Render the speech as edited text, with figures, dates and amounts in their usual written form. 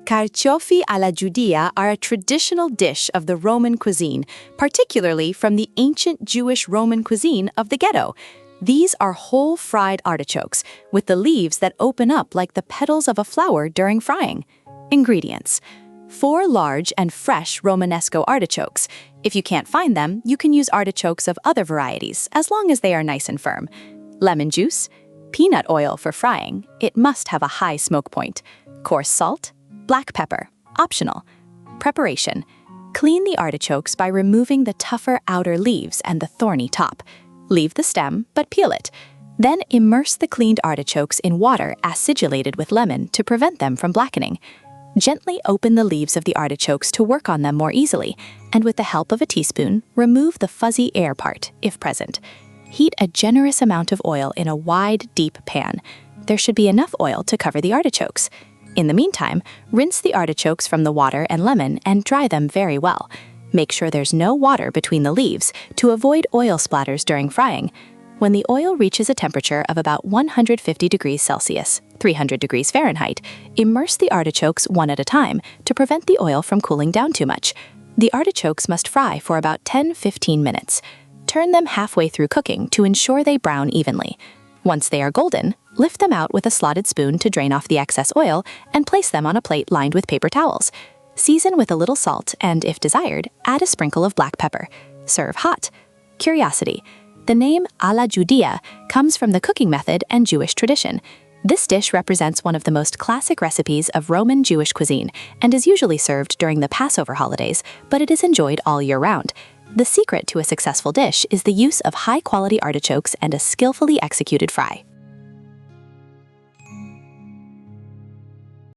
Carciofi alla giudia are a traditional dish of the Roman cuisine, particularly from the ancient Jewish Roman cuisine of the ghetto. These are whole fried artichokes, with the leaves that open up like the petals of a flower during frying. Ingredients: 4 large and fresh Romanesco artichokes. If you can't find them, you can use artichokes of other varieties, as long as they are nice and firm. Lemon juice, peanut oil for frying, it must have a high smoke point, coarse salt, black pepper, optional. Preparation: clean the artichokes by removing the tougher outer leaves and the thorny top. Leave the stem, but peel it. Then immerse the cleaned artichokes in water acidulated with lemon to prevent them from blackening. Gently open the leaves of the artichokes to work on them more easily, and with the help of a teaspoon, remove the fuzzy air part, if present. Heat a generous amount of oil in a wide, deep pan. There should be enough oil to cover the artichokes. In the meantime, rinse the artichokes from the water and lemon and dry them very well. Make sure there's no water between the leaves to avoid oil splatters during frying. When the oil reaches a temperature of about 150 degrees Celsius, 300 degrees Fahrenheit, immerse the artichokes one at a time to prevent the oil from cooling down too much. The artichokes must fry for about 10-15 minutes. Turn them halfway through cooking to ensure they brown evenly. Once they are golden, lift them out with a slotted spoon to drain off the excess oil and place them on a plate lined with paper towels. Season with a little salt and, if desired, add a sprinkle of black pepper. Serve hot. Curiosity: the name alla giudia comes from the cooking method and Jewish tradition. This dish represents one of the most classic recipes of Roman Jewish cuisine and is usually served during the Passover holidays, but it is enjoyed all year round. The secret to a successful dish is the use of high-quality artichokes and a skillfully executed fry.